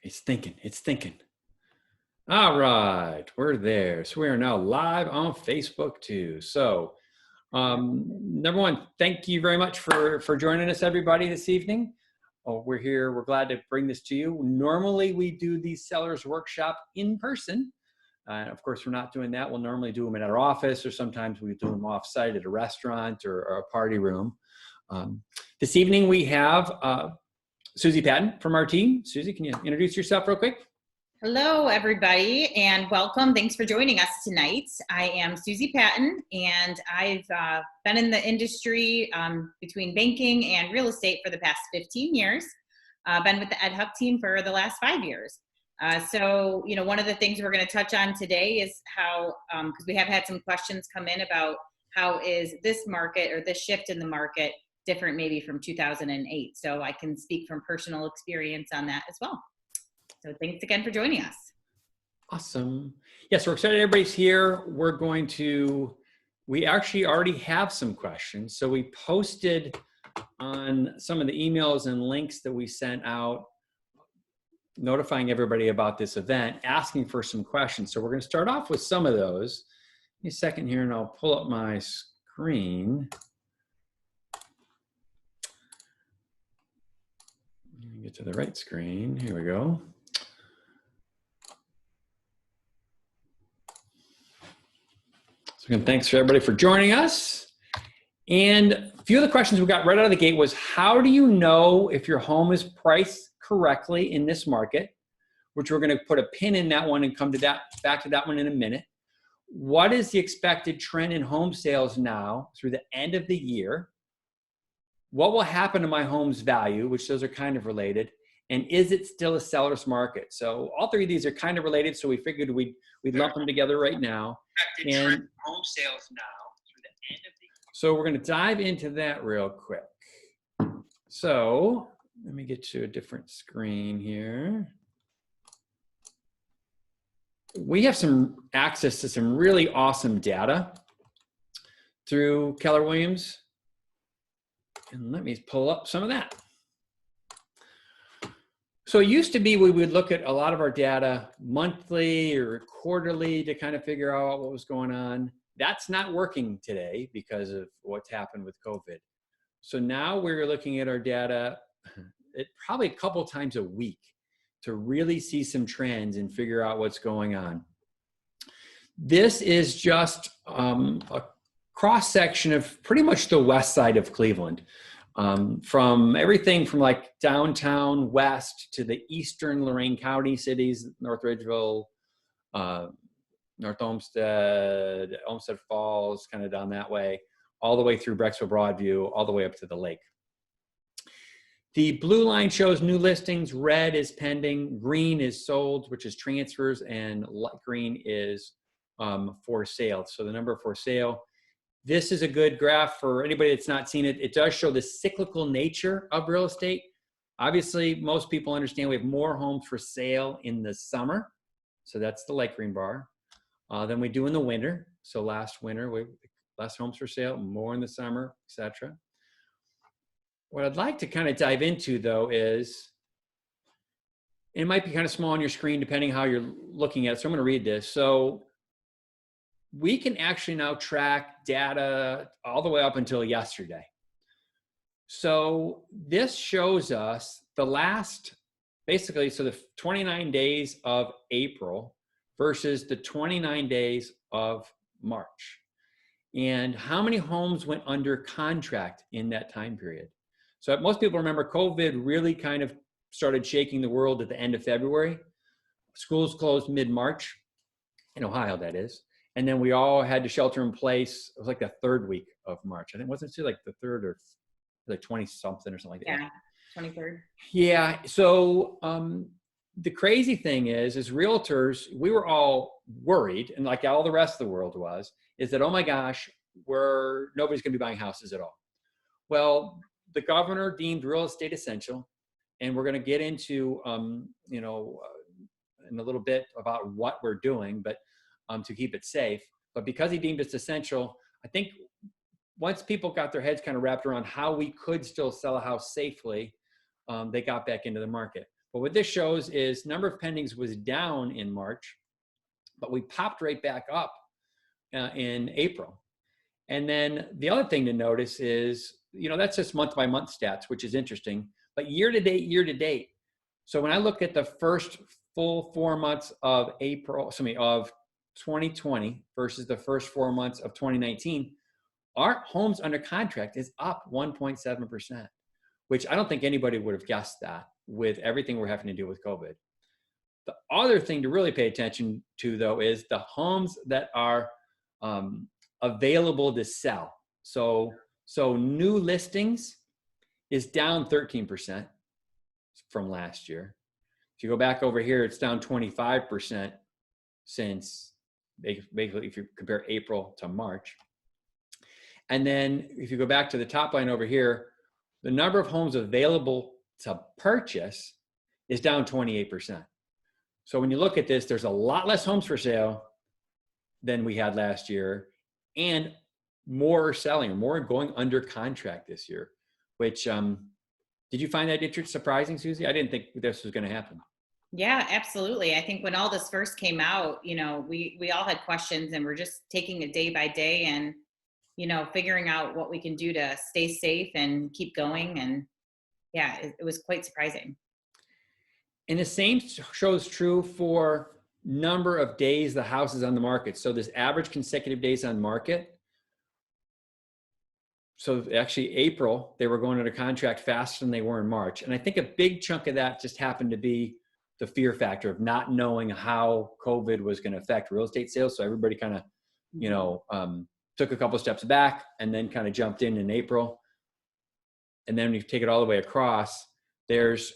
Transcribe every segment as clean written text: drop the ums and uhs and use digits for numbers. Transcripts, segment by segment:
It's thinking. It's thinking. All right, we're there. So we are now live on Facebook too. So, number one, thank you very much for joining us, everybody, this evening. We're here. We're glad to bring this to you. Normally, we do these sellers workshop in person. Of course, we're not doing that. We'll normally do them at our office, or sometimes we do them off-site at a restaurant or a party room. This evening, we have Susie Patton from our team. Susie, can you introduce yourself real quick? Hello, everybody, and welcome. Thanks for joining us tonight. I am Susie Patton, and I've been in the industry between banking and real estate for the past 15 years. Been with the Ed Huck team for the last 5 years. So, one of the things we're going to touch on today is how, because we have had some questions come in about how is this market or this shift in the market different maybe from 2008. So I can speak from personal experience on that as well. So thanks again for joining us. Awesome. Yes, we're excited everybody's here. We actually already have some questions. So we posted on some of the emails and links that we sent out notifying everybody about this event, asking for some questions. So we're going to start off with some of those. Give me a second here and I'll pull up my screen. Get to the right screen. Here we go. So again, thanks for everybody for joining us. And a few of the questions we got right out of the gate was, how do you know if your home is priced correctly in this market? Which we're going to put a pin in that one and come to that, back to that one in a minute. What is the expected trend in home sales now through the end of the year? What will happen to my home's value, which those are kind of related, and is it still a seller's market? So all three of these are kind of related, so we figured we'd lump them together right now. And home sales now through the end of the year. So we're going to dive into that real quick. So let me get to a different screen here. We have some access to some really awesome data through Keller Williams. And let me pull up some of that. So it used to be we would look at a lot of our data monthly or quarterly to kind of figure out what was going on. That's not working today because of what's happened with COVID. So now we're looking at our data probably a couple times a week to really see some trends and figure out what's going on. This is just a cross-section of pretty much the west side of Cleveland. From everything from like downtown west to the eastern Lorain County cities, North Ridgeville, North Olmsted, Olmsted Falls, kind of down that way, all the way through Brecksville Broadview, all the way up to the lake. The blue line shows new listings, red is pending, green is sold, which is transfers, and light green is for sale. So the number for sale. This is a good graph for anybody that's not seen it. It does show the cyclical nature of real estate. Obviously, most people understand we have more homes for sale in the summer. So that's the light green bar. Than we do in the winter. So last winter, we less homes for sale, more in the summer, etc. What I'd like to kind of dive into though is, it might be kind of small on your screen depending how you're looking at it. So I'm going to read this. So we can actually now track data all the way up until yesterday. So this shows us the last, basically, so the 29 days of April versus the 29 days of March. And how many homes went under contract in that time period. So most people remember COVID really kind of started shaking the world at the end of February. Schools closed mid-March, in Ohio that is. And then we all had to shelter in place. It was like the third week of March. I think wasn't it like the third or like 20 something or something like that. Yeah, 23rd. Yeah. So the crazy thing is realtors, we were all worried, and like all the rest of the world was, is that, oh my gosh, nobody's going to be buying houses at all. Well, the governor deemed real estate essential, and we're going to get into in a little bit about what we're doing, but to keep it safe. But because he deemed it essential, I think once people got their heads kind of wrapped around how we could still sell a house safely, they got back into the market. But what this shows is number of pendings was down in March, but we popped right back up in April. And then the other thing to notice is, that's just month by month stats, which is interesting, but year to date. So when I look at the first full 4 months of of 2020 versus the first 4 months of 2019, our homes under contract is up 1.7%, which I don't think anybody would have guessed that with everything we're having to do with COVID. The other thing to really pay attention to, though, is the homes that are available to sell. So new listings is down 13% from last year. If you go back over here, it's down 25% since basically if you compare April to March. And then if you go back to the top line over here, the number of homes available to purchase is down 28%. So when you look at this, there's a lot less homes for sale than we had last year, and more selling, more going under contract this year, which did you find that surprising, Susie? I didn't think this was going to happen. Yeah, absolutely. I think when all this first came out, we all had questions, and we're just taking it day by day and, figuring out what we can do to stay safe and keep going. And yeah, it was quite surprising. And the same shows true for number of days the house is on the market. So this average consecutive days on market. So actually April, they were going under contract faster than they were in March. And I think a big chunk of that just happened to be the fear factor of not knowing how COVID was going to affect real estate sales. So everybody kind of, took a couple of steps back and then kind of jumped in April. And then when you take it all the way across, there's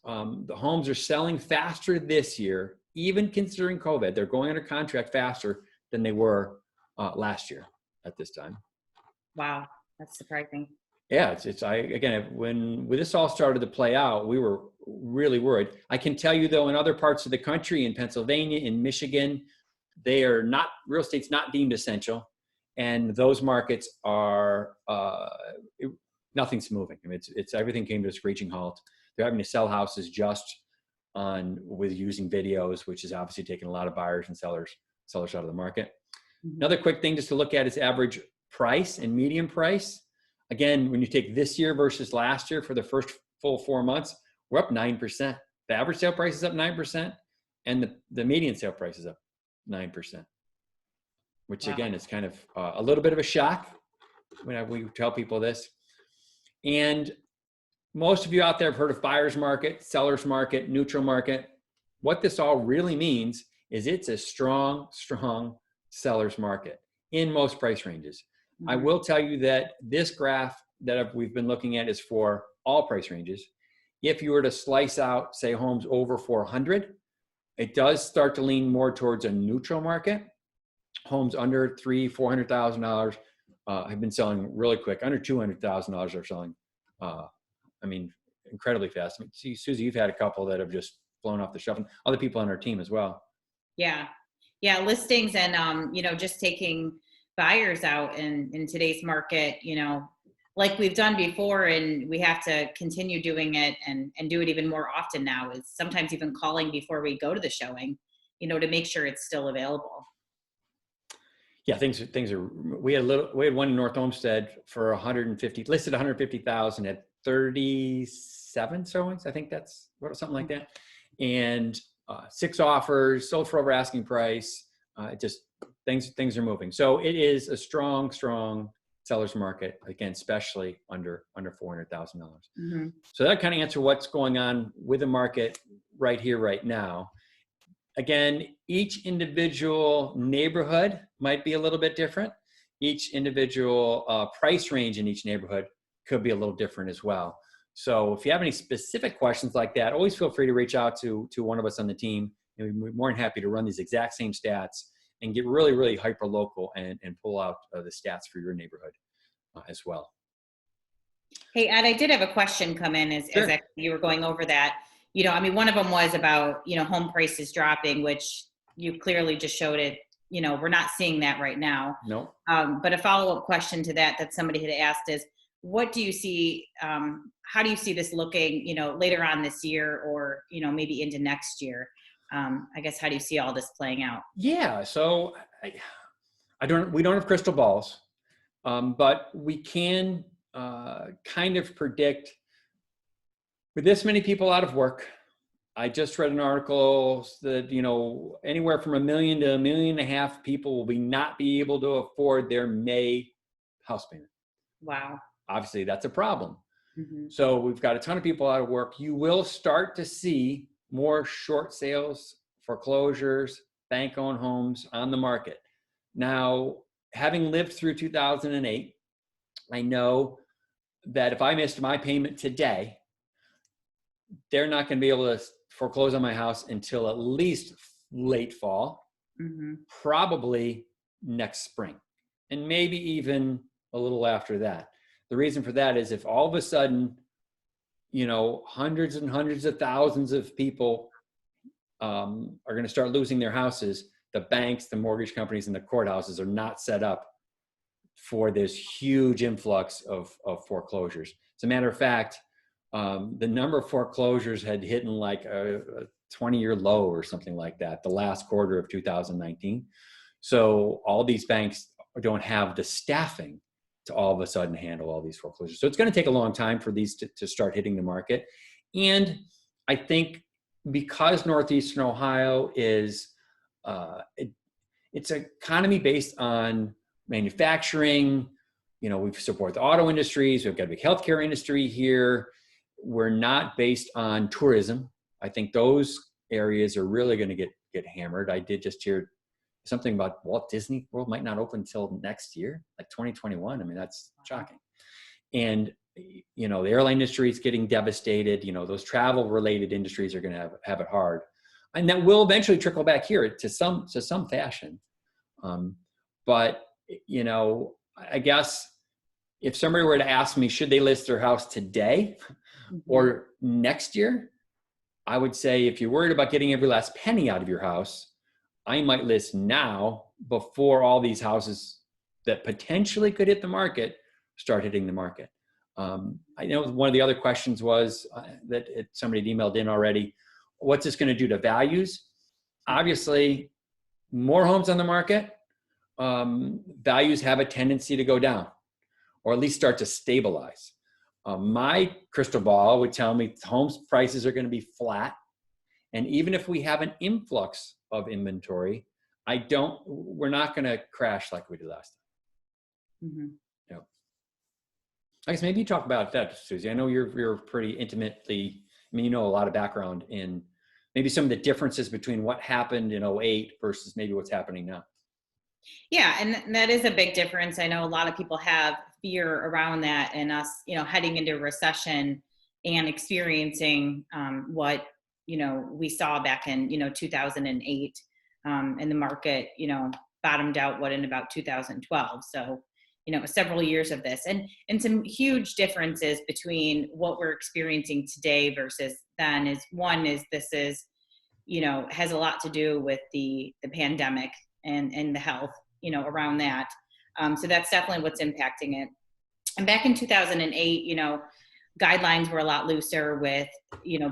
the homes are selling faster this year, even considering COVID. They're going under contract faster than they were last year at this time. Wow, that's surprising. Yeah, when this all started to play out, we were really worried. I can tell you though, in other parts of the country, in Pennsylvania, in Michigan, real estate's not deemed essential, and those markets are nothing's moving. I mean, it's everything came to a screeching halt. They're having to sell houses just with using videos, which is obviously taking a lot of buyers and sellers out of the market. Mm-hmm. Another quick thing just to look at is average price and median price. Again, when you take this year versus last year for the first full 4 months, we're up 9%. The average sale price is up 9%, and the median sale price is up 9%, which again is kind of a little bit of a shock when we tell people this. And most of you out there have heard of buyer's market, seller's market, neutral market. What this all really means is it's a strong seller's market in most price ranges. Mm-hmm. I will tell you that this graph that we've been looking at is for all price ranges. If you were to slice out, say, homes over 400, it does start to lean more towards a neutral market. Homes under $400,000 have been selling really quick. Under $200,000 are selling, incredibly fast. See, Susie, you've had a couple that have just flown off the shelf, and other people on our team as well. Yeah, listings and just taking buyers out in today's market, like we've done before, and we have to continue doing it and do it even more often now, is sometimes even calling before we go to the showing, to make sure it's still available. Yeah, things are. We had one in North Olmsted for 150, listed 150,000 at 37 showings. I think that's something like that, and 6 offers, sold for over asking price. Just things are moving. So it is a strong seller's market, again, especially under $400,000. Mm-hmm. So that kind of answers what's going on with the market right here, right now. Again, each individual neighborhood might be a little bit different. Each individual price range in each neighborhood could be a little different as well. So if you have any specific questions like that, always feel free to reach out to one of us on the team. And we're more than happy to run these exact same stats and get really, really hyper local and pull out the stats for your neighborhood as well. Hey, Ed, I did have a question come in as you were going over that. One of them was about, home prices dropping, which you clearly just showed it. We're not seeing that right now. No. But a follow-up question to that somebody had asked is, what do you see, how do you see this looking, later on this year, or, maybe into next year? I guess, how do you see all this playing out? Yeah. So we don't have crystal balls, but we can kind of predict with this many people out of work. I just read an article that, anywhere from 1 million to 1.5 million people will not be able to afford their May house payment. Wow. Obviously, that's a problem. Mm-hmm. So we've got a ton of people out of work. You will start to see more short sales, foreclosures, bank-owned homes on the market. Now, having lived through 2008, I know that if I missed my payment today, they're not going to be able to foreclose on my house until at least late fall, Mm-hmm. probably next spring, and maybe even a little after that. The reason for that is if all of a sudden, hundreds and hundreds of thousands of people are going to start losing their houses, the banks, the mortgage companies, and the courthouses are not set up for this huge influx of foreclosures. As a matter of fact, the number of foreclosures had hit like a 20-year low or something like that, the last quarter of 2019. So all these banks don't have the staffing to all of a sudden handle all these foreclosures. So it's going to take a long time for these to start hitting the market. And I think because Northeastern Ohio is, it's an economy based on manufacturing. We support the auto industries. We've got a big healthcare industry here. We're not based on tourism. I think those areas are really going to get hammered. I did just hear something about Walt Disney World might not open until next year, like 2021. I mean, that's shocking. And, the airline industry is getting devastated. Those travel related industries are going to have it hard. And that will eventually trickle back here to some fashion. But, I guess if somebody were to ask me, should they list their house today or next year? I would say if you're worried about getting every last penny out of your house, I might list now before all these houses that potentially could hit the market start hitting the market. I know one of the other questions was that somebody had emailed in already. What's this going to do to values? Obviously, more homes on the market, values have a tendency to go down or at least start to stabilize. My crystal ball would tell me homes prices are going to be flat. And even if we have an influx of inventory, we're not going to crash like we did last time. Mm-hmm. Yeah. I guess maybe you talk about that, Susie. I know you're pretty intimately, you know a lot of background in maybe some of the differences between what happened in 2008 versus maybe what's happening now. Yeah, and that is a big difference. I know a lot of people have fear around that, and us, heading into a recession and experiencing what we saw back in 2008, and the market bottomed out in about 2012. So several years of this, and some huge differences between what we're experiencing today versus then. This is has a lot to do with the pandemic and the health, around that. So that's definitely what's impacting it. And back in 2008, guidelines were a lot looser with,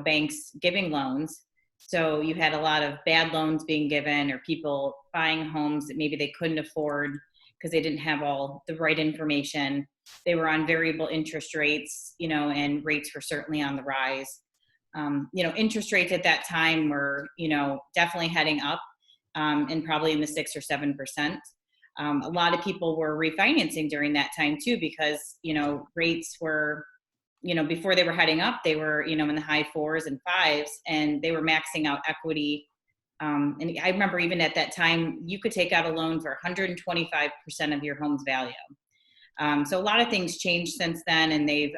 banks giving loans. So you had a lot of bad loans being given, or people buying homes that maybe they couldn't afford because they didn't have all the right information. They were on variable interest rates, and rates were certainly on the rise. Interest rates at that time were, definitely heading up, and probably in the 6 or 7%. A lot of people were refinancing during that time too, because, rates were, before they were heading up, they were, in the high 4s and 5s, and they were maxing out equity. And I remember even at that time, you could take out a loan for 125% of your home's value. So a lot of things changed since then, and they've,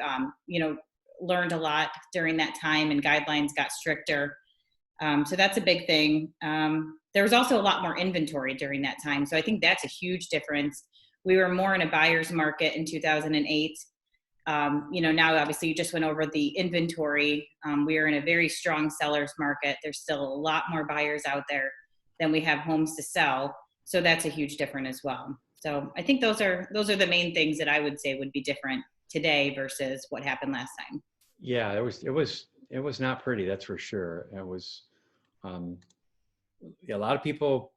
learned a lot during that time, and guidelines got stricter. So that's a big thing. There was also a lot more inventory during that time. So I think that's a huge difference. We were more in a buyer's market in 2008. Now obviously you just went over the inventory. We are in a very strong seller's market. There's still a lot more buyers out there than we have homes to sell. So that's a huge difference as well. So I think those are the main things that I would say would be different today versus what happened last time. Yeah, it was not pretty. That's for sure. It was, um, yeah, a lot of people,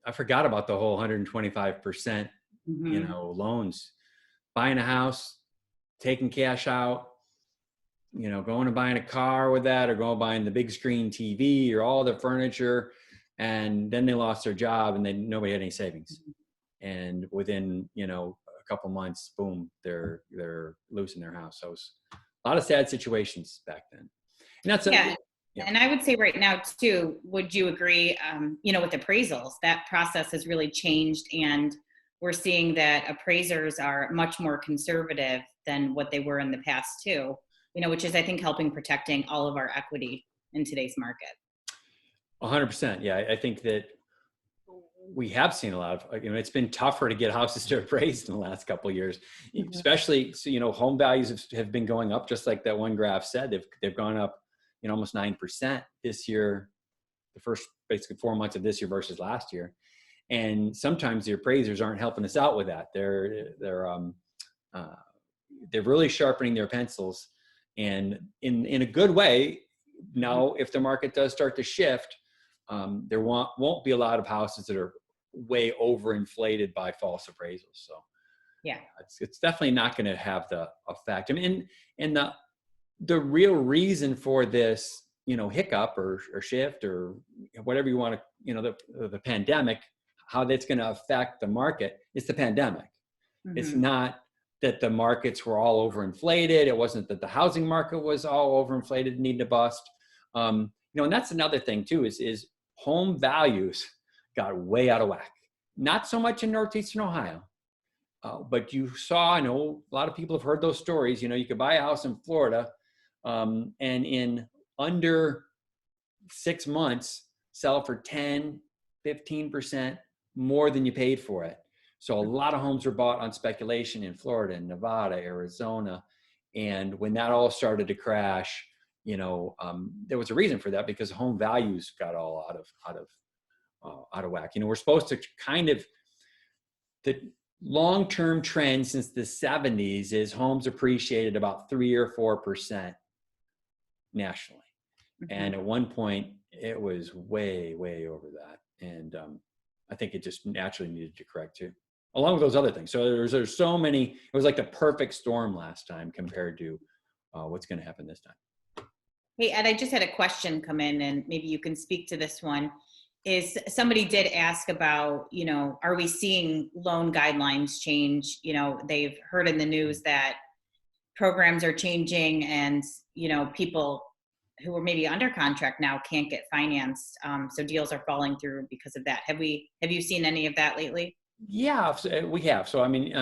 I forgot about the whole 125%, Mm-hmm. loans, buying a house, taking cash out, going and buying a car with that, or going and buying the big screen TV or all the furniture. And then they lost their job and then nobody had any savings. And within, a couple months, boom, they're losing their house. So it was a lot of sad situations back then. And that's Yeah. yeah. And I would say right now too, would you agree, with appraisals, that process has really changed, and we're seeing that appraisers are much more conservative than what they were in the past too, which is, I think, helping protecting all of our equity in today's market. 100%. Yeah. I think that we have seen a lot of, it's been tougher to get houses to appraise in the last couple of years, especially, home values have been going up, just like that one graph said. They've gone up, almost 9% this year, the first basically 4 months of this year versus last year. And sometimes the appraisers aren't helping us out with that. They're really sharpening their pencils, and in a good way. Now, if the market does start to shift, there won't be a lot of houses that are way overinflated by false appraisals. So yeah, it's definitely not going to have the effect. I mean, and the real reason for this, hiccup or shift or whatever you want to, the pandemic, how that's going to affect the market is the pandemic. It's not that the markets were all overinflated. It wasn't that the housing market was all overinflated, need to bust. And that's another thing too, is home values got way out of whack. Not so much in Northeastern Ohio, but you saw, I know a lot of people have heard those stories. You could buy a house in Florida, and in under 6 months, sell for 10, 15% more than you paid for it. So a lot of homes were bought on speculation in Florida and Nevada, Arizona. And when that all started to crash, there was a reason for that, because home values got all out of whack. We're supposed to the long-term trend since the 70s is homes appreciated about 3 or 4% nationally. And at one point it was way, way over that. And I think it just naturally needed to correct too, along with those other things. So there's so many, it was like the perfect storm last time compared to what's going to happen this time. Hey, Ed, I just had a question come in, and maybe you can speak to this one. Is somebody did ask about, are we seeing loan guidelines change? They've heard in the news that programs are changing, and, people who are maybe under contract now can't get financed. So deals are falling through because of that. Have you seen any of that lately? Yeah, we have. So, I mean,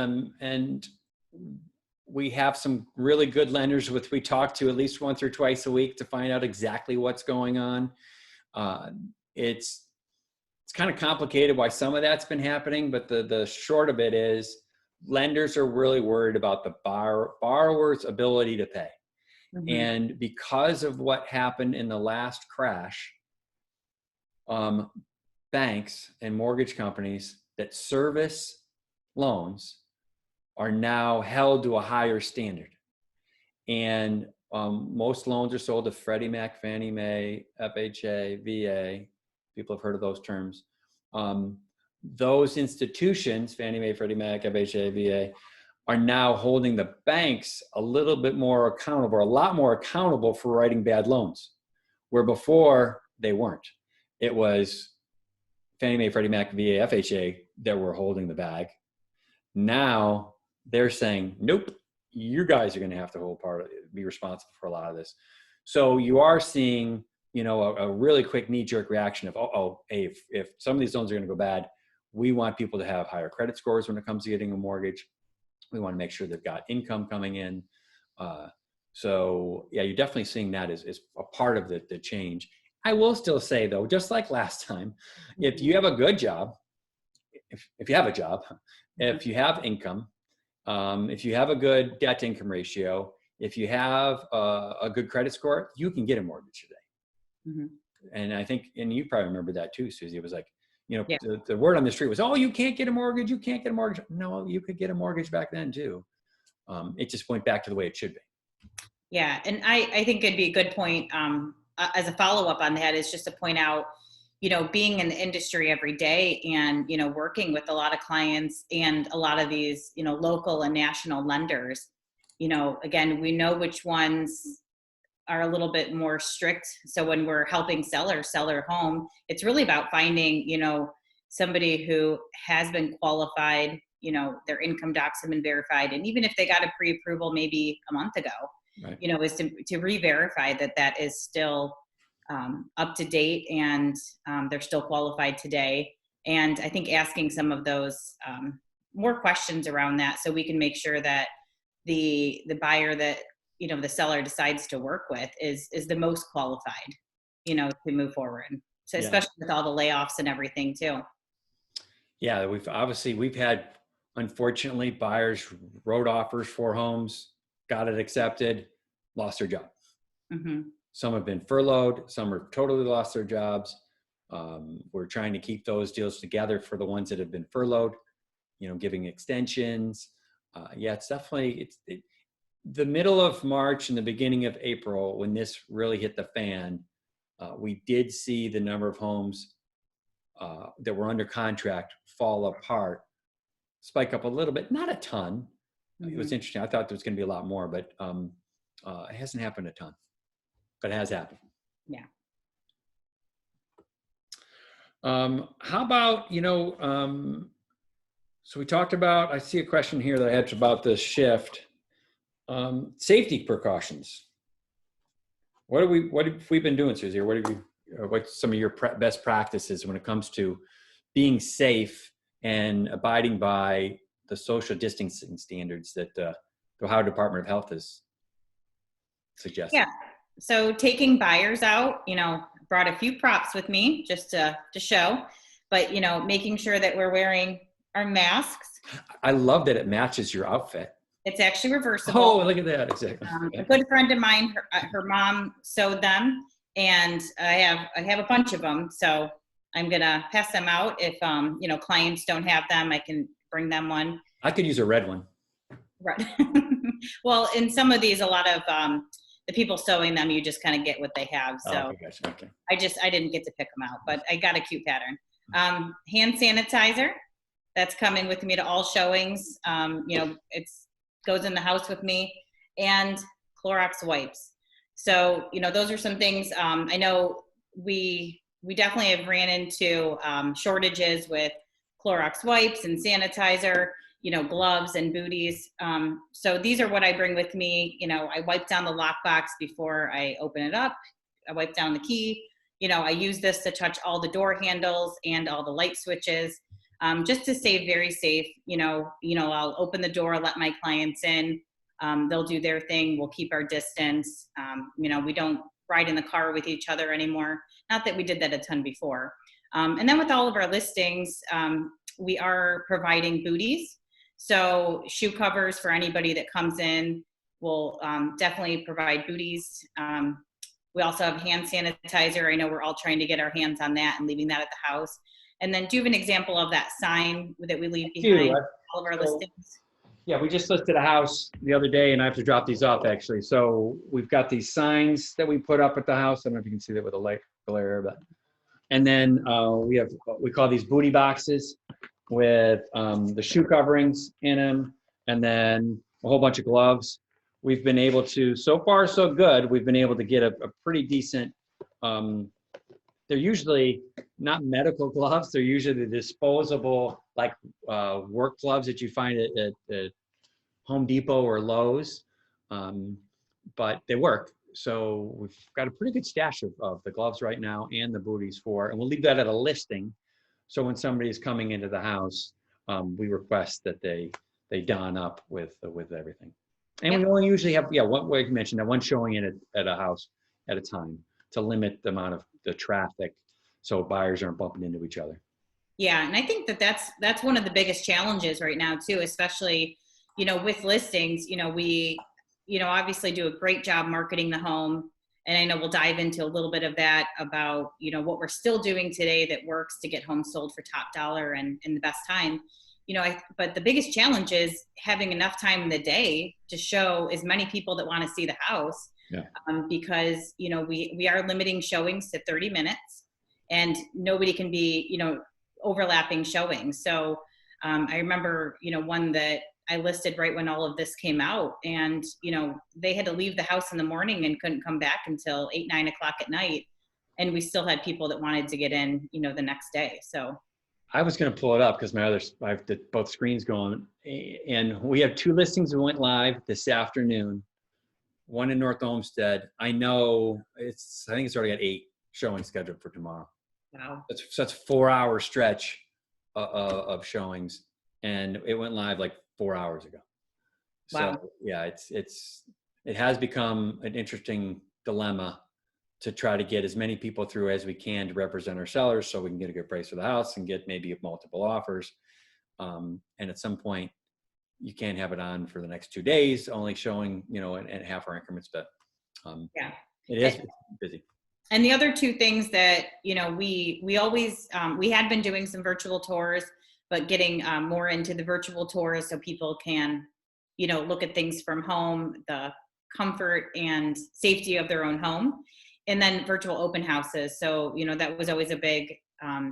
and we have some really good lenders with we talk to at least once or twice a week to find out exactly what's going on. It's kind of complicated why some of that's been happening, but the short of it is lenders are really worried about the borrower's ability to pay. And because of what happened in the last crash, banks and mortgage companies that service loans are now held to a higher standard. And most loans are sold to Freddie Mac, Fannie Mae, FHA, VA. People have heard of those terms. Those institutions, Fannie Mae, Freddie Mac, FHA, VA, are now holding the banks a little bit more accountable, a lot more accountable for writing bad loans, where before they weren't. It was Fannie Mae, Freddie Mac, VA, FHA that were holding the bag. Now they're saying, nope, you guys are going to have to be responsible for a lot of this. So you are seeing, a really quick knee-jerk reaction of, hey, if some of these loans are going to go bad, we want people to have higher credit scores when it comes to getting a mortgage. We want to make sure they've got income coming in. So yeah, you're definitely seeing that as a part of the change. I will still say though, just like last time, if you have a good job, if you have a job, if you have income, if you have a good debt to income ratio, if you have a good credit score, you can get a mortgage today. And I think, and you probably remember that too, Susie. It was like, the word on the street was, oh, you can't get a mortgage. You can't get a mortgage. No, you could get a mortgage back then too. it just went back to the way it should be. Yeah. And I think it'd be a good point, as a follow-up on that, is just to point out, being in the industry every day and, working with a lot of clients and a lot of these, local and national lenders, again, we know which ones are a little bit more strict. So when we're helping sellers sell their home, it's really about finding, somebody who has been qualified, their income docs have been verified. And even if they got a pre-approval maybe a month ago, Right. is to re-verify that is still up to date and they're still qualified today. And I think asking some of those more questions around that, so we can make sure that the buyer that the seller decides to work with is the most qualified, to move forward. So especially with all the layoffs and everything too. Yeah, we've had, unfortunately, buyers wrote offers for homes, got it accepted, lost their job. Mm-hmm. Some have been furloughed, some are totally lost their jobs. We're trying to keep those deals together for the ones that have been furloughed, giving extensions. It's definitely, the middle of March and the beginning of April, when this really hit the fan, we did see the number of homes that were under contract fall apart, spike up a little bit, not a ton. Mm-hmm. It was interesting. I thought there was going to be a lot more, but it hasn't happened a ton, but it has happened. Yeah. How about, so we talked about, I see a question here that I had about the shift. Safety precautions. What have we been doing, Susie? Or what's some of your best practices when it comes to being safe and abiding by the social distancing standards that the Ohio Department of Health has suggested? Yeah. So taking buyers out, brought a few props with me just to show, but making sure that we're wearing our masks. I love that it matches your outfit. It's actually reversible. Oh, look at that! Exactly. A good friend of mine, her mom sewed them, and I have a bunch of them. So I'm gonna pass them out. If clients don't have them, I can bring them one. I could use a red one. Right. Well, in some of these, a lot of the people sewing them, you just kind of get what they have. So okay. I didn't get to pick them out, but I got a cute pattern. Hand sanitizer, that's coming with me to all showings. It's goes in the house with me, and Clorox wipes. So, those are some things. I know we definitely have ran into shortages with Clorox wipes and sanitizer, gloves and booties. So these are what I bring with me. I wipe down the lockbox before I open it up. I wipe down the key. I use this to touch all the door handles and all the light switches. Just to stay very safe. I'll open the door, let my clients in. They'll do their thing. We'll keep our distance. We don't ride in the car with each other anymore. Not that we did that a ton before. And then with all of our listings, we are providing booties. So shoe covers for anybody that comes in. We'll definitely provide booties. We also have hand sanitizer. I know we're all trying to get our hands on that and leaving that at the house. And then do you have an example of that sign that we leave behind all of our listings? Yeah, we just listed a house the other day, and I have to drop these off actually. So we've got these signs that we put up at the house. I don't know if you can see that with a light glare, but and then we call these booty boxes with the shoe coverings in them, and then a whole bunch of gloves. We've been able to, so far so good, we've been able to get a pretty decent, they're usually not medical gloves. They're usually the disposable, like work gloves that you find at Home Depot or Lowe's, but they work. So we've got a pretty good stash of the gloves right now and the booties and we'll leave that at a listing. So when somebody is coming into the house, we request that they don up with everything. And we only usually have, one way you mentioned that, one showing in at a house at a time to limit the amount of the traffic so buyers aren't bumping into each other. Yeah, and I think that's one of the biggest challenges right now too, especially, with listings. We, obviously do a great job marketing the home. And I know we'll dive into a little bit of that about, what we're still doing today that works to get homes sold for top dollar and in the best time. but the biggest challenge is having enough time in the day to show as many people that want to see the house. Yeah. Because, we are limiting showings to 30 minutes and nobody can be, overlapping showings. So I remember, one that I listed right when all of this came out, and, they had to leave the house in the morning and couldn't come back until 8, 9 o'clock at night. And we still had people that wanted to get in, the next day. So I was going to pull it up because I have both screens going, and we have 2 listings that went live this afternoon. One in North Olmsted. I think it's already got 8 showings scheduled for tomorrow. wow. That's a 4-hour stretch of showings, and it went live like 4 hours ago. Wow. So yeah, it has become an interesting dilemma to try to get as many people through as we can to represent our sellers so we can get a good price for the house and get maybe multiple offers. And at some point, you can't have it on for the next 2 days, only showing, in half-hour increments, but Yeah. it is busy. And the other 2 things that, we always, we had been doing some virtual tours, but getting more into the virtual tours so people can, look at things from home, the comfort and safety of their own home, and then virtual open houses. So, that was always a big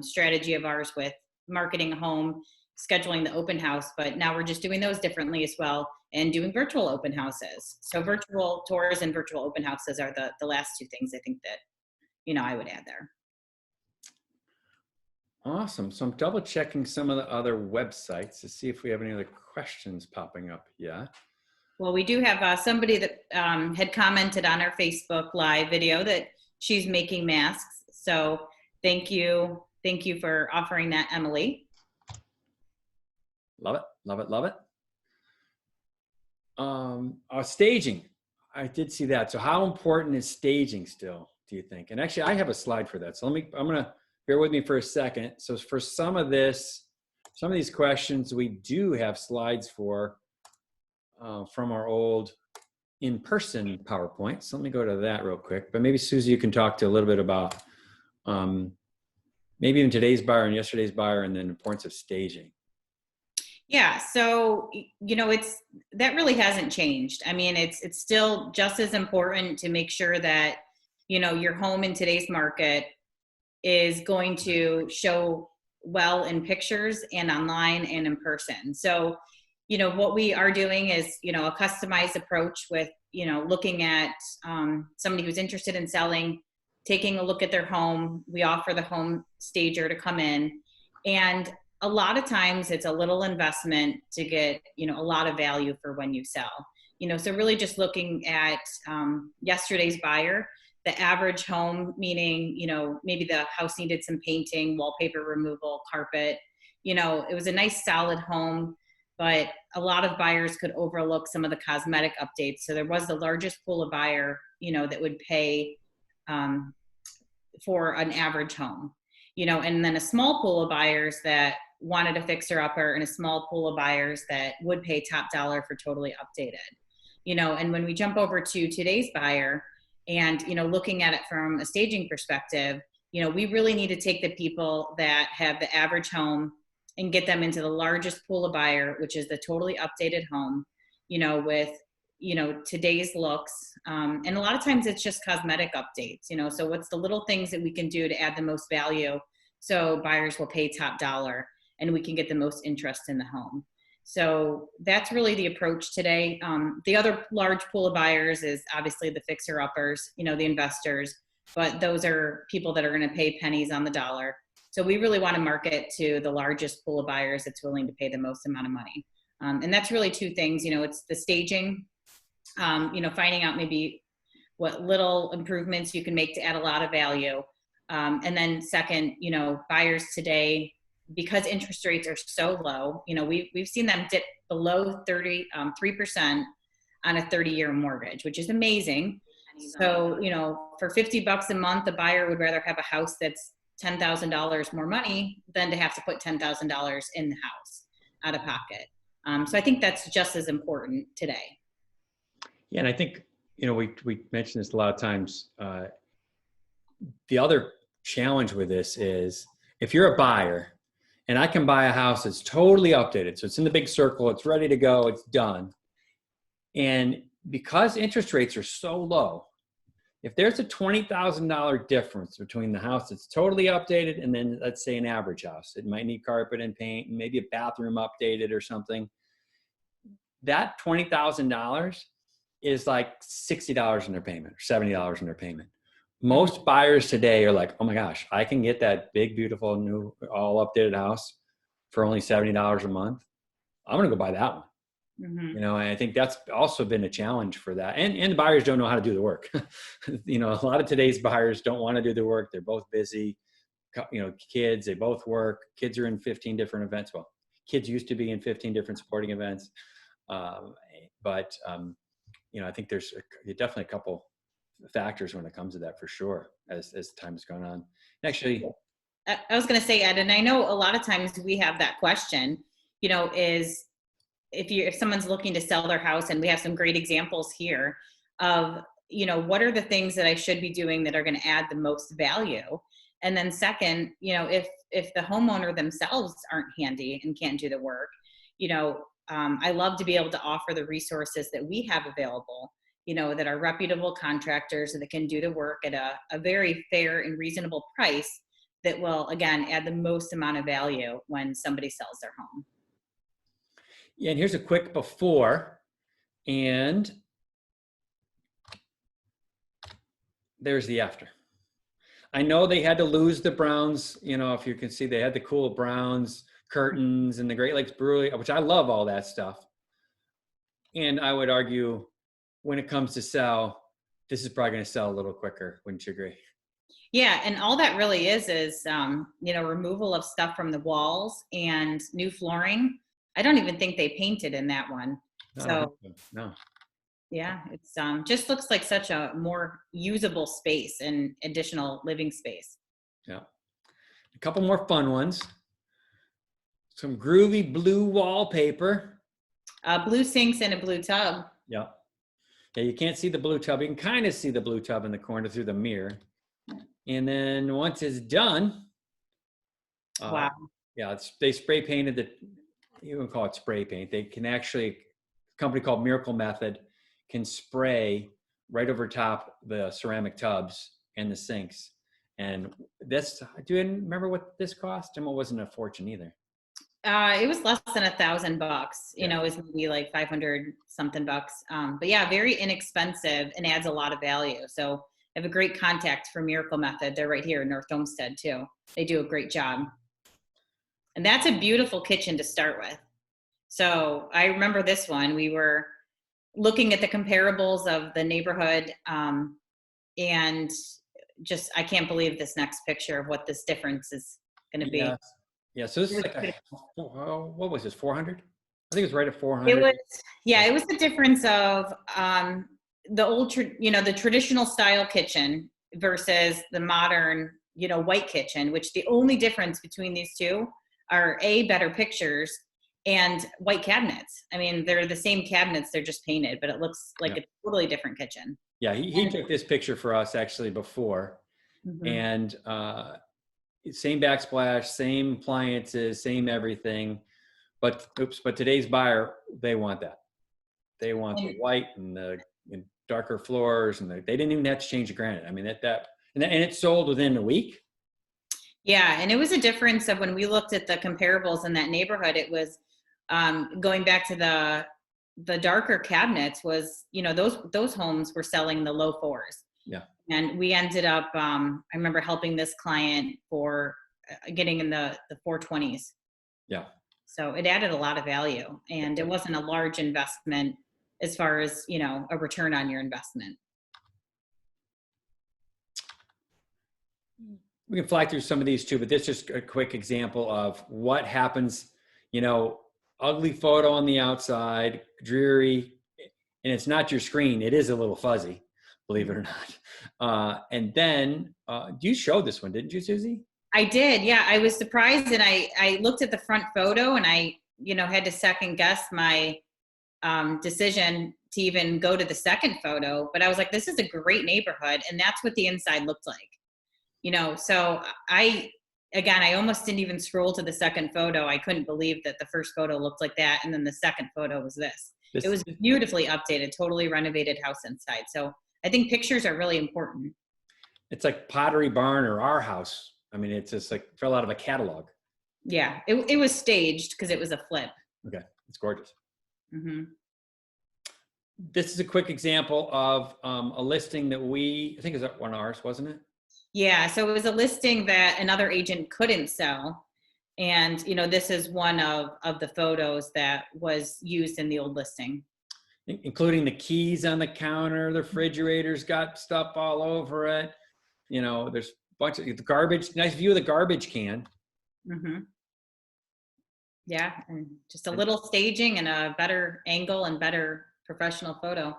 strategy of ours with marketing a home, scheduling the open house, but now we're just doing those differently as well and doing virtual open houses. So virtual tours and virtual open houses are the last 2 things I think that, I would add there. Awesome. So I'm double checking some of the other websites to see if we have any other questions popping up yet. Well, we do have somebody that had commented on our Facebook Live video that she's making masks. So thank you for offering that, Emily. Love it, love it, love it. Staging. I did see that. So how important is staging still, do you think? And actually, I have a slide for that. So I'm going to bear with me for a second. So for some of these questions, we do have slides for from our old in-person PowerPoint. So let me go to that real quick. But maybe Susie, you can talk to a little bit about maybe even today's buyer and yesterday's buyer, and then the importance of staging. Yeah, so that really hasn't changed. I mean, it's still just as important to make sure that your home in today's market is going to show well in pictures and online and in person. So what we are doing is a customized approach with looking at somebody who's interested in selling, taking a look at their home. We offer the home stager to come in, and a lot of times it's a little investment to get, a lot of value for when you sell. So really just looking at yesterday's buyer, the average home, meaning, maybe the house needed some painting, wallpaper removal, carpet. It was a nice solid home, but a lot of buyers could overlook some of the cosmetic updates. So there was the largest pool of buyer, that would pay for an average home, and then a small pool of buyers that wanted a fixer-upper, and a small pool of buyers that would pay top dollar for totally updated. And when we jump over to today's buyer and, looking at it from a staging perspective, we really need to take the people that have the average home and get them into the largest pool of buyer, which is the totally updated home, with, today's looks. And a lot of times it's just cosmetic updates, so what's the little things that we can do to add the most value so buyers will pay top dollar and we can get the most interest in the home. So that's really the approach today. The other large pool of buyers is obviously the fixer-uppers, the investors, but those are people that are going to pay pennies on the dollar. So we really want to market to the largest pool of buyers that's willing to pay the most amount of money. And that's really 2 things, it's the staging, finding out maybe what little improvements you can make to add a lot of value. And then second, buyers today, because interest rates are so low, we've seen them dip below 3% on a 30-year mortgage, which is amazing. So, for $50 a month, a buyer would rather have a house that's $10,000 more money than to have to put $10,000 in the house out of pocket. So I think that's just as important today. Yeah, and I think, we mentioned this a lot of times. The other challenge with this is if you're a buyer and I can buy a house that's totally updated. So it's in the big circle, it's ready to go, it's done. And because interest rates are so low, if there's a $20,000 difference between the house that's totally updated and then let's say an average house, it might need carpet and paint and maybe a bathroom updated or something. That $20,000 is like $60 in their payment or $70 in their payment. Most buyers today are like, oh my gosh, I can get that big, beautiful, new, all updated house for only $70 a month. I'm going to go buy that one. Mm-hmm. And I think that's also been a challenge for that. And the buyers don't know how to do the work. A lot of today's buyers don't want to do the work. They're both busy. Kids, they both work. Kids are in 15 different events. Well, kids used to be in 15 different sporting events. But I think there's definitely a couple factors when it comes to that for sure as time has gone on. Actually, I was going to say, Ed, and I know a lot of times we have that question, is if someone's looking to sell their house, and we have some great examples here of, what are the things that I should be doing that are going to add the most value? And then second, if the homeowner themselves aren't handy and can't do the work, I love to be able to offer the resources that we have available, that are reputable contractors that can do the work at a very fair and reasonable price that will, again, add the most amount of value when somebody sells their home. Yeah, and here's a quick before, and there's the after. I know they had to lose the browns, if you can see, they had the cool browns curtains and the Great Lakes Brewery, which I love all that stuff. And I would argue when it comes to sell, this is probably going to sell a little quicker. Wouldn't you agree? Yeah, and all that really is removal of stuff from the walls and new flooring. I don't even think they painted in that one. No. Yeah, it's just looks like such a more usable space and additional living space. Yeah. A couple more fun ones. Some groovy blue wallpaper. Blue sinks and a blue tub. Yeah. Yeah, you can't see the blue tub. You can kind of see the blue tub in the corner through the mirror. And then once it's done, wow. They spray painted you can call it spray paint. They can actually, a company called Miracle Method can spray right over top the ceramic tubs and the sinks. And do you remember what this cost? And it wasn't a fortune either. It was less than $1,000, it was maybe like 500 something bucks. But yeah, very inexpensive and adds a lot of value. So I have a great contact for Miracle Method. They're right here in North Olmsted too. They do a great job. And that's a beautiful kitchen to start with. So I remember this one, we were looking at the comparables of the neighborhood, and just, I can't believe this next picture of what this difference is going to be. Yeah. So this is like, what was this, 400? I think it was right at 400. It was the difference of the old, the traditional style kitchen versus the modern, white kitchen, which the only difference between these two are better pictures and white cabinets. I mean, they're the same cabinets, they're just painted, but it looks like a totally different kitchen. Yeah, he took this picture for us actually before. Mm-hmm. And same backsplash, same appliances, same everything. But today's buyer, they want that. They want the white and the darker floors, and they didn't even have to change the granite. I mean, and it sold within a week. Yeah, and it was a difference of when we looked at the comparables in that neighborhood. It was going back to the darker cabinets was, those homes were selling the low fours. Yeah. And we ended up, I remember helping this client for getting in the 420s. Yeah. So it added a lot of value, and it wasn't a large investment as far as, a return on your investment. We can fly through some of these too, but this is just a quick example of what happens, ugly photo on the outside, dreary, and it's not your screen. It is a little fuzzy, believe it or not. And then you showed this one, didn't you, Susie? I did. Yeah. I was surprised, and I looked at the front photo, and I, had to second guess my decision to even go to the second photo, but I was like, this is a great neighborhood. And that's what the inside looked like. So I again, I almost didn't even scroll to the second photo. I couldn't believe that the first photo looked like that. And then the second photo was this. It was beautifully updated, totally renovated house inside. So I think pictures are really important. It's like Pottery Barn or our house. I mean, it's just like fell out of a catalog. Yeah, it was staged because it was a flip. Okay, it's gorgeous. Mm-hmm. This is a quick example of a listing that I think is one of ours, wasn't it? Yeah, so it was a listing that another agent couldn't sell. And, this is one of the photos that was used in the old listing. Including the keys on the counter, the refrigerator's got stuff all over it. There's a bunch of the garbage, nice view of the garbage can. Mm-hmm. Yeah, and just a little staging and a better angle and better professional photo.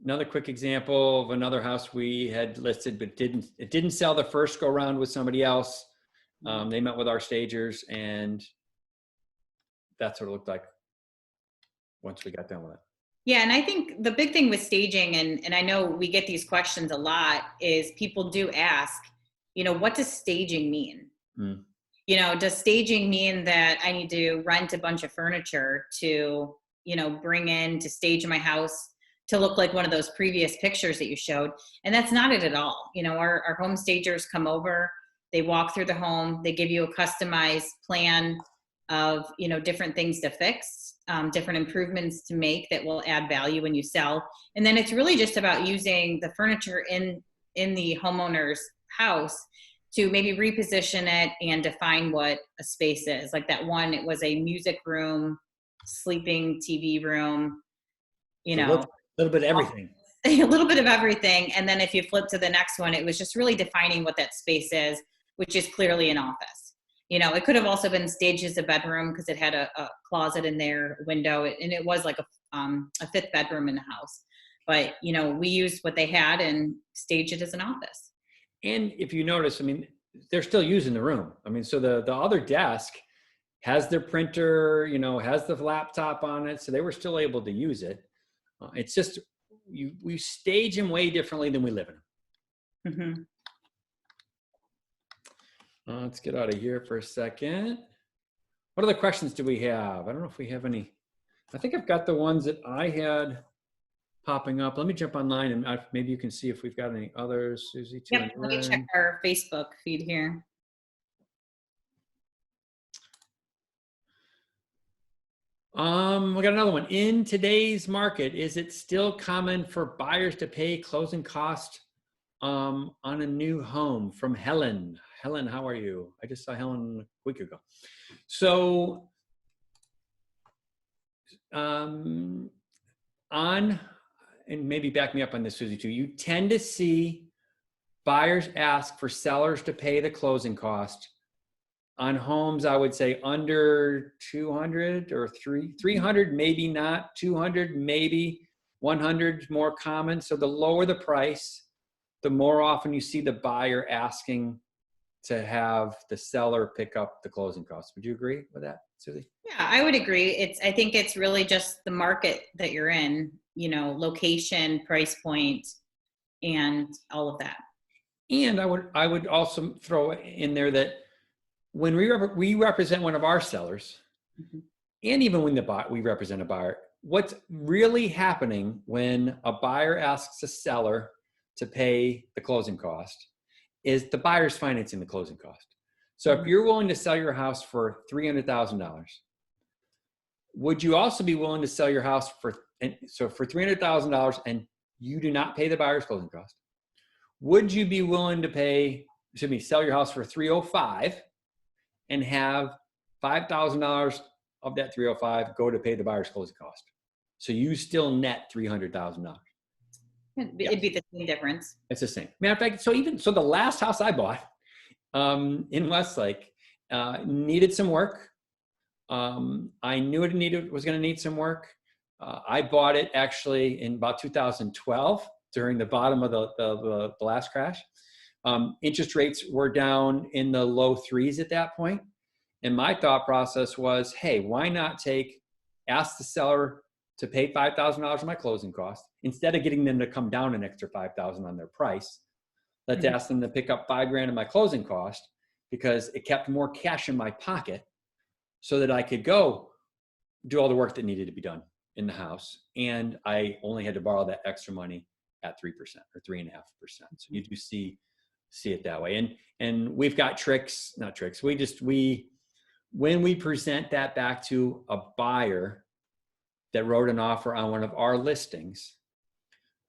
Another quick example of another house we had listed, but it didn't sell the first go round with somebody else. They met with our stagers, and that's what it looked like once we got done with it. Yeah, and I think the big thing with staging, and I know we get these questions a lot, is people do ask, what does staging mean? Mm. Does staging mean that I need to rent a bunch of furniture to, bring in to stage my house to look like one of those previous pictures that you showed? And that's not it at all. Our home stagers come over, they walk through the home, they give you a customized plan of, different things to fix, different improvements to make that will add value when you sell. And then it's really just about using the furniture in the homeowner's house to maybe reposition it and define what a space is. Like that one, it was a music room, sleeping TV room, A little bit of everything. A little bit of everything. And then if you flip to the next one, it was just really defining what that space is, which is clearly an office. It could have also been staged as a bedroom because it had a closet in there, a window, and it was like a fifth bedroom in the house. But, we used what they had and staged it as an office. And if you notice, I mean, they're still using the room. I mean, so the other desk has their printer, has the laptop on it. So they were still able to use it. It's just, we stage them way differently than we live in them. Mm-hmm. Let's get out of here for a second. What other questions do we have? I don't know if we have any. I think I've got the ones that I had popping up. Let me jump online and maybe you can see if we've got any others. Susie, yep, let me check our Facebook feed here. We got another one. In today's market, is it still common for buyers to pay closing cost on a new home? From Helen. Helen, how are you? I just saw Helen a week ago. So and maybe back me up on this, Susie, too. You tend to see buyers ask for sellers to pay the closing cost on homes, I would say under 200 or 300, maybe not 200, maybe 100 more common. So the lower the price, the more often you see the buyer asking to have the seller pick up the closing costs. Would you agree with that, Susie? Yeah, I would agree. I think it's really just the market that you're in, location, price point, and all of that. And I would also throw in there that when we represent one of our sellers, mm-hmm. and even when we represent a buyer, what's really happening when a buyer asks a seller to pay the closing cost is the buyer's financing the closing cost. So if you're willing to sell your house for $300,000, would you also be willing to sell your house for $300,000 and you do not pay the buyer's closing cost? Would you be willing to sell your house for $305,000 and have $5,000 of that $305,000 go to pay the buyer's closing cost? So you still net $300,000. It'd be the same difference. It's the same. Matter of fact, so the last house I bought in Westlake needed some work. I knew it was going to need some work. I bought it actually in about 2012 during the bottom of the last crash. Interest rates were down in the low 3s at that point. And my thought process was, hey, why not ask the seller to pay $5,000 of my closing cost instead of getting them to come down an extra $5,000 on their price. Let's ask them to pick up $5,000 of my closing cost because it kept more cash in my pocket so that I could go do all the work that needed to be done in the house. And I only had to borrow that extra money at 3% or 3.5%. So you do see it that way. And we've got tricks, not tricks. When we present that back to a buyer that wrote an offer on one of our listings,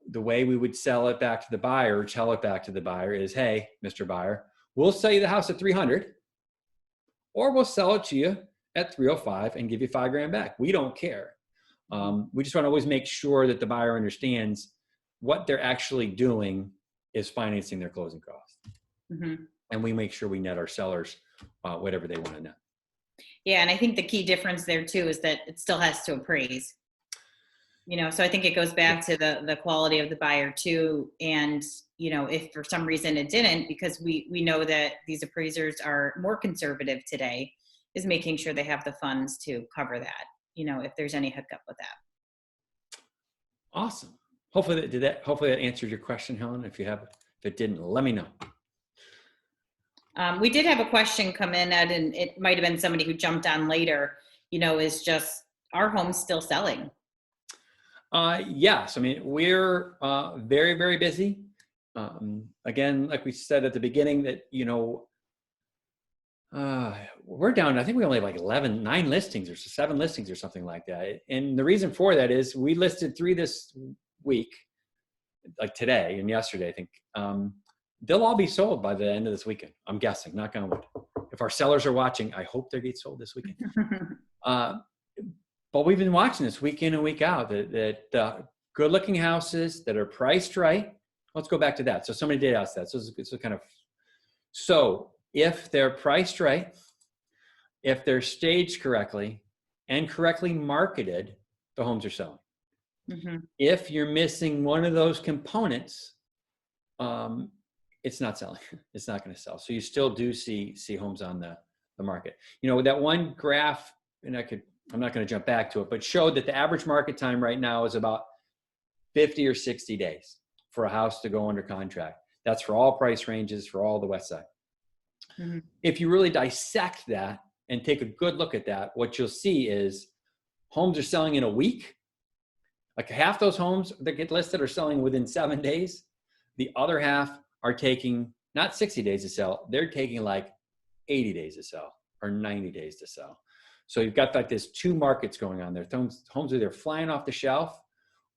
the way we would sell it back to the buyer or tell it back to the buyer is, hey, Mr. Buyer, we'll sell you the house at 300, or we'll sell it to you at 305 and give you $5,000 back. We don't care. We just want to always make sure that the buyer understands what they're actually doing is financing their closing costs. And we make sure we net our sellers whatever they want to net. Yeah, and I think the key difference there too is that it still has to appraise. So I think it goes back to the quality of the buyer too. And, if for some reason it didn't, because we know that these appraisers are more conservative today, is making sure they have the funds to cover that, if there's any hiccup with that. Awesome. Hopefully that answered your question, Helen. If it didn't, let me know. We did have a question come in, Ed, and it might have been somebody who jumped on later, is just, our home's still selling? Yes. I mean, we're very, very busy. Again, like we said at the beginning that, we're down, I think we only have like 9 listings or 7 listings or something like that. And the reason for that is we listed 3 this week, like today and yesterday, I think. They'll all be sold by the end of this weekend. I'm guessing, knock on wood. If our sellers are watching, I hope they get sold this weekend. But we've been watching this week in and week out that good looking houses that are priced right. Let's go back to that. So somebody did ask that. So if they're priced right, if they're staged correctly and correctly marketed, the homes are selling. If you're missing one of those components, it's not selling. It's not going to sell. So you still do see homes on the market. That one graph, and I'm not going to jump back to it, but showed that the average market time right now is about 50 or 60 days for a house to go under contract. That's for all price ranges, for all the West Side. If you really dissect that and take a good look at that, what you'll see is homes are selling in a week. Like half those homes that get listed are selling within 7 days. The other half are taking not 60 days to sell. They're taking like 80 days to sell or 90 days to sell. So you've got like this 2 markets going on there. Homes are either flying off the shelf,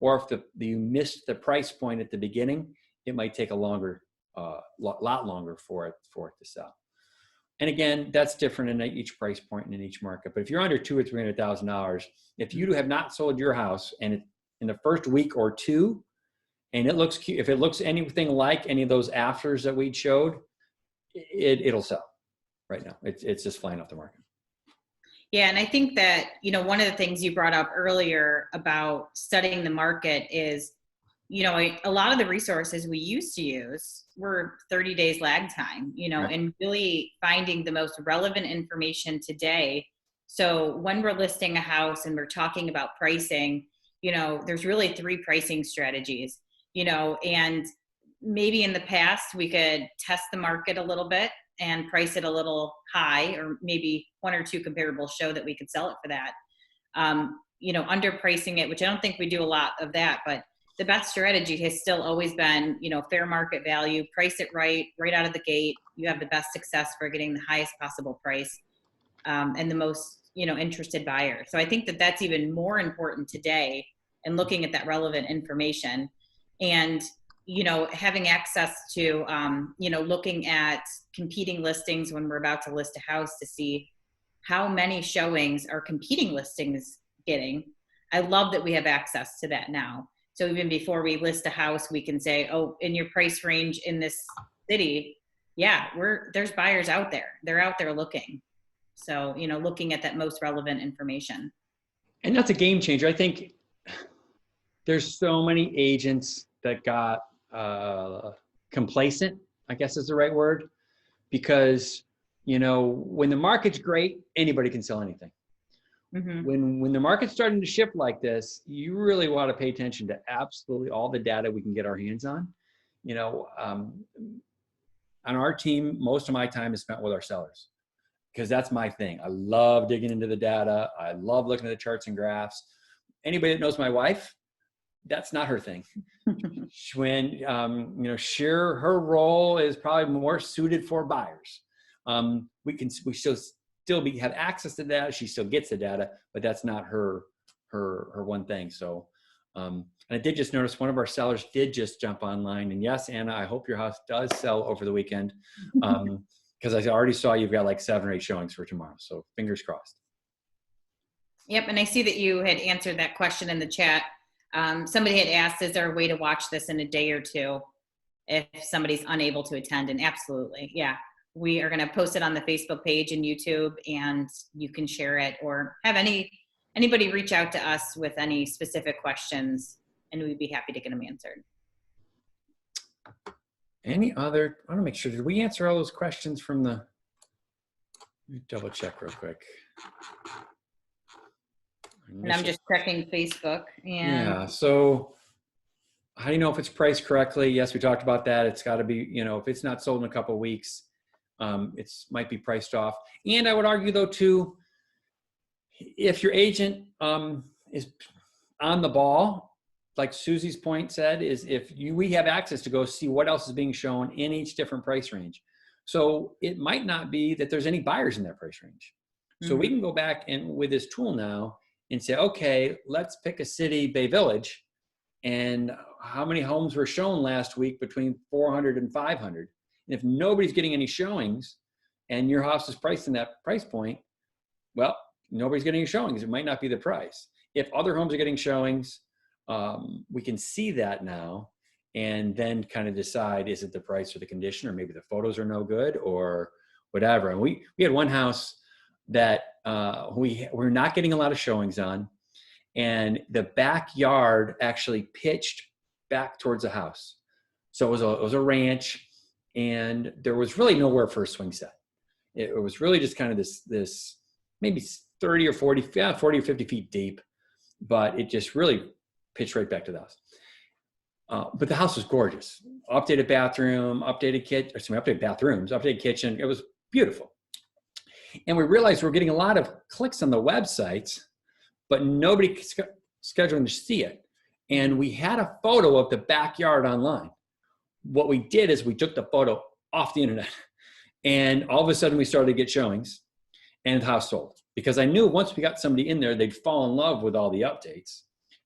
or if you missed the price point at the beginning, it might take a lot longer for it to sell. And again, that's different in each price point and in each market. But if you're under $200,000 or $300,000, if you have not sold your house and in the first week or 2, and it looks cute, if it looks anything like any of those afters that we showed, it'll sell right now. It's just flying off the market. Yeah, and I think that, one of the things you brought up earlier about studying the market is, a lot of the resources we used to use were 30 days lag time, Right. And really finding the most relevant information today. So when we're listing a house and we're talking about pricing, there's really 3 pricing strategies, and maybe in the past we could test the market a little bit and price it a little high, or maybe 1 or 2 comparables show that we could sell it for that. Underpricing it, which I don't think we do a lot of that, but the best strategy has still always been, fair market value, price it right out of the gate. You have the best success for getting the highest possible price, and the most, interested buyer. So I think that that's even more important today, and looking at that relevant information and, having access to, looking at competing listings when we're about to list a house to see how many showings are competing listings getting. I love that we have access to that now. So even before we list a house, we can say, oh, in your price range in this city, yeah, there's buyers out there. They're out there looking. So, looking at that most relevant information. And that's a game changer. I think there's so many agents that got complacent, I guess is the right word, because, when the market's great, anybody can sell anything. When the market's starting to shift like this, you really want to pay attention to absolutely all the data we can get our hands on. on our team, most of my time is spent with our sellers because that's my thing. I love digging into the data. I love looking at the charts and graphs. Anybody that knows my wife, that's not her thing. When, her role is probably more suited for buyers. We still have access to data. She still gets the data, but that's not her one thing. So, and I did just notice one of our sellers did just jump online, and yes, Anna, I hope your house does sell over the weekend. Because I already saw you've got like 7 or 8 showings for tomorrow. So fingers crossed. Yep. And I see that you had answered that question in the chat. Somebody had asked, is there a way to watch this in a day or two if somebody's unable to attend? And absolutely. Yeah. We are going to post it on the Facebook page and YouTube, and you can share it or have anybody reach out to us with any specific questions, and we'd be happy to get them answered. Any other, I want to make sure, did we answer all those questions from the, let me double check real quick. And I'm just checking Facebook. And yeah, so how do you know if it's priced correctly? Yes, we talked about that. It's got to be, if it's not sold in a couple of weeks, it's might be priced off. And I would argue though too, if your agent is on the ball, like Susie's point said, is we have access to go see what else is being shown in each different price range. So it might not be that there's any buyers in that price range. So we can go back and with this tool now and say, okay, let's pick a city, Bay Village, and how many homes were shown last week between 400 and 500. And if nobody's getting any showings and your house is priced in that price point, well, nobody's getting any showings. It might not be the price. If other homes are getting showings, we can see that now and then kind of decide, is it the price or the condition, or maybe the photos are no good or whatever. And we had one house that we're not getting a lot of showings on, and the backyard actually pitched back towards the house. So it was a ranch, and there was really nowhere for a swing set. It was really just kind of this maybe 30 or 40 or 50 feet deep, but it just really pitched right back to the house. But the house was gorgeous. Updated bathroom, updated bathrooms, updated kitchen. It was beautiful. And we realized we're getting a lot of clicks on the websites, but nobody scheduling to see it. And we had a photo of the backyard online. What we did is we took the photo off the internet, and all of a sudden we started to get showings, and the house sold. Because I knew once we got somebody in there, they'd fall in love with all the updates.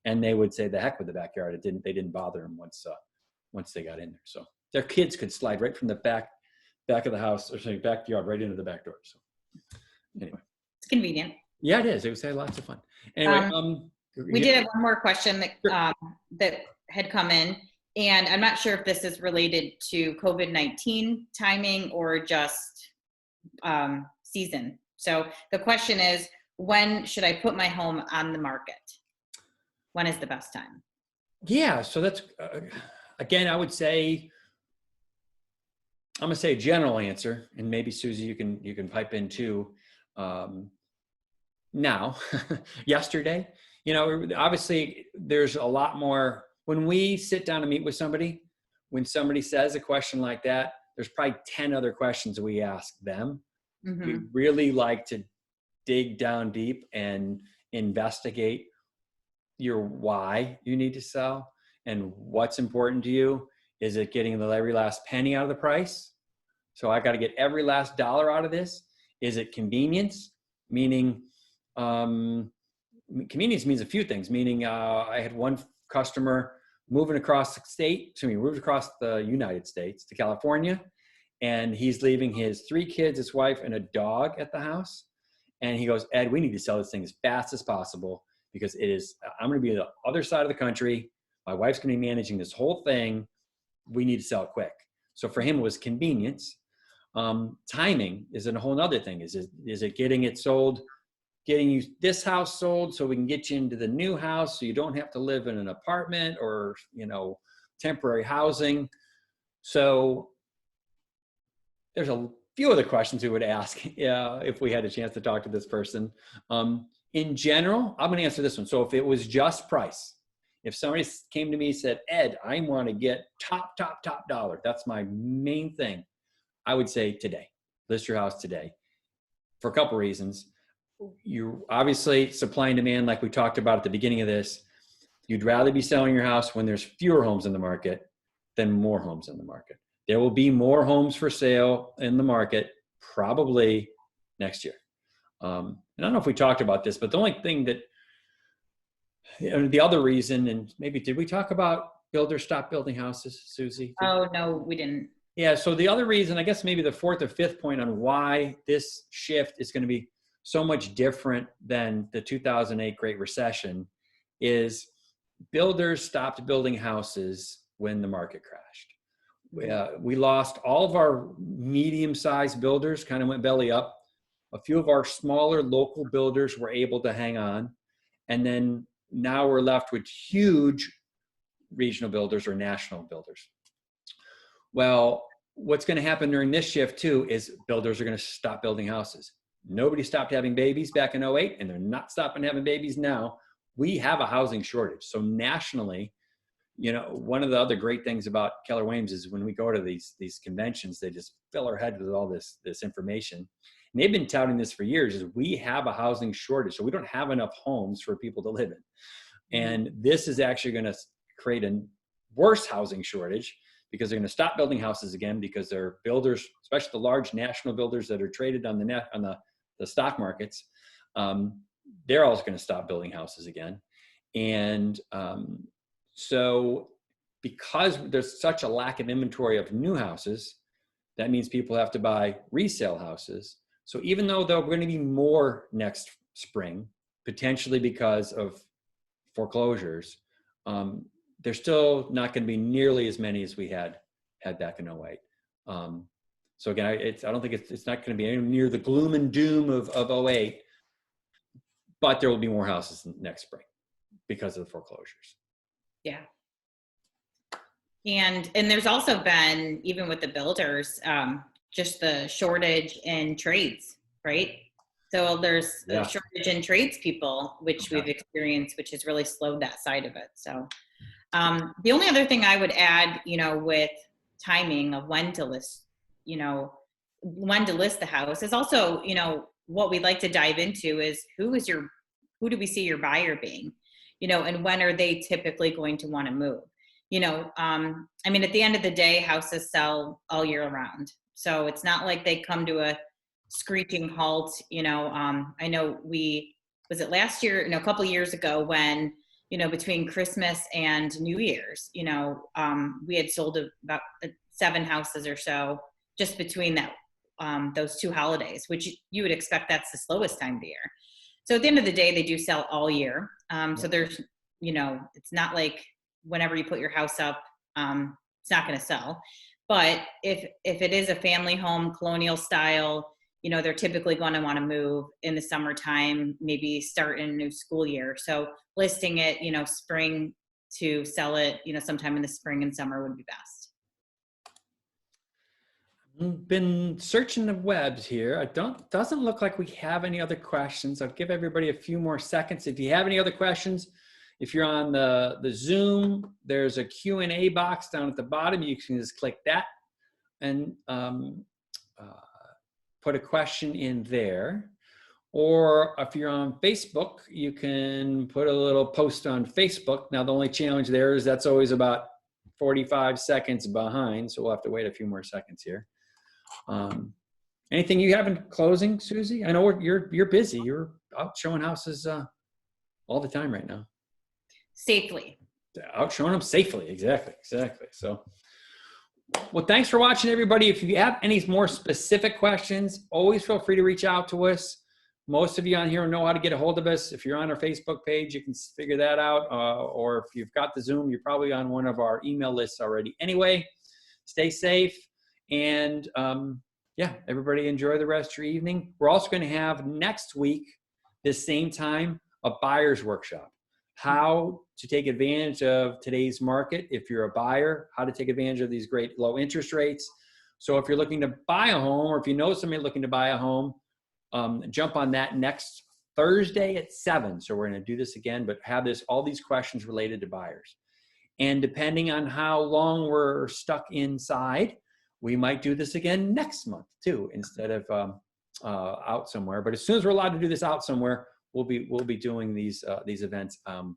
And they would say, the heck with the backyard. They didn't bother them once they got in there. So their kids could slide right from the back of the house, or sorry, backyard right into the back door. So anyway. It's convenient. Yeah, it is. It was lots of fun. Anyway, we did have one more question that that had come in, and I'm not sure if this is related to COVID-19 timing or just season. So the question is, when should I put my home on the market? When is the best time? Yeah, so that's, again, I would say, I'm going to say a general answer, and maybe Susie, you can pipe in too. Now, yesterday, obviously there's a lot more, when we sit down to meet with somebody, when somebody says a question like that, there's probably 10 other questions that we ask them. Mm-hmm. We really like to dig down deep and investigate your why you need to sell and what's important to you. Is it getting every last penny out of the price? So I got to get every last dollar out of this. Is it convenience? Meaning, convenience means a few things. Meaning, I had one customer moving across the United States to California, and he's leaving his 3 kids, his wife, and a dog at the house. And he goes, Ed, we need to sell this thing as fast as possible, because I'm going to be on the other side of the country. My wife's going to be managing this whole thing. We need to sell it quick. So for him, it was convenience. Timing is a whole other thing. Is it getting it sold, getting you this house sold so we can get you into the new house so you don't have to live in an apartment or, temporary housing. So there's a few other questions we would ask if we had a chance to talk to this person. In general, I'm going to answer this one. So if it was just price, if somebody came to me and said, Ed, I want to get top dollar, that's my main thing. I would say today. List your house today for a couple reasons. You obviously supply and demand, like we talked about at the beginning of this. You'd rather be selling your house when there's fewer homes in the market than more homes in the market. There will be more homes for sale in the market probably next year. And I don't know if we talked about this, but the only thing that, the other reason, and maybe did we talk about builders stop building houses, Susie? Oh, no, we didn't. Yeah, so the other reason, I guess maybe the fourth or fifth point on why this shift is going to be so much different than the 2008 Great Recession is builders stopped building houses when the market crashed. We lost all of our medium-sized builders, kind of went belly up. A few of our smaller local builders were able to hang on. And then now we're left with huge regional builders or national builders. Well, what's going to happen during this shift too is builders are going to stop building houses. Nobody stopped having babies back in 08, and they're not stopping having babies now. We have a housing shortage. So nationally, one of the other great things about Keller Williams is when we go to these conventions, they just fill our head with all this information. And they've been touting this for years, is we have a housing shortage. So we don't have enough homes for people to live in. And this is actually going to create a worse housing shortage, because they're going to stop building houses again, because they're builders, especially the large national builders that are traded on the stock markets. They're also going to stop building houses again. And so because there's such a lack of inventory of new houses, that means people have to buy resale houses. So even though there are going to be more next spring, potentially because of foreclosures, there's still not going to be nearly as many as we had back in 08. So again, I don't think it's not going to be anywhere near the gloom and doom of 08, but there will be more houses next spring because of the foreclosures. Yeah. And there's also been, even with the builders, just the shortage in trades, right? So there's a shortage in tradespeople, which we've experienced, which has really slowed that side of it. So the only other thing I would add, with timing of when to list the house is also, what we'd like to dive into is who do we see your buyer being, and when are they typically going to want to move? At the end of the day, houses sell all year round. So it's not like they come to a screeching halt. I know was it last year, a couple of years ago when, between Christmas and New Year's, we had sold about 7 houses or so just between those 2 holidays, which you would expect that's the slowest time of the year. So at the end of the day, they do sell all year. So there's, it's not like whenever you put your house up, it's not going to sell. But if it is a family home, colonial style, they're typically going to want to move in the summertime, maybe start in a new school year. So listing it, spring to sell it, sometime in the spring and summer would be best. I've been searching the webs here. Doesn't look like we have any other questions. I'll give everybody a few more seconds. If you have any other questions, if you're on the Zoom, there's a Q&A box down at the bottom. You can just click that and put a question in there. Or if you're on Facebook, you can put a little post on Facebook. Now, the only challenge there is that's always about 45 seconds behind, so we'll have to wait a few more seconds here. Anything you have in closing, Susie? I know you're busy. You're out showing houses all the time right now. Safely. Out showing them safely. Exactly. So, well, thanks for watching, everybody. If you have any more specific questions, always feel free to reach out to us. Most of you on here know how to get a hold of us. If you're on our Facebook page, you can figure that out. Or if you've got the Zoom, you're probably on one of our email lists already. Anyway, stay safe. And everybody enjoy the rest of your evening. We're also going to have next week, this same time, a buyer's workshop. How to take advantage of today's market if you're a buyer, how to take advantage of these great low interest rates. So if you're looking to buy a home, or if you know somebody looking to buy a home, jump on that next Thursday at 7. So we're going to do this again, but have all these questions related to buyers. And depending on how long we're stuck inside, we might do this again next month too, instead of out somewhere. But as soon as we're allowed to do this out somewhere, we'll be doing these events out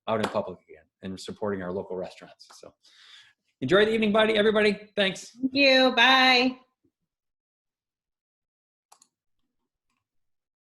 in public again and supporting our local restaurants. So enjoy the evening, everybody. Thanks. Thank you. Bye.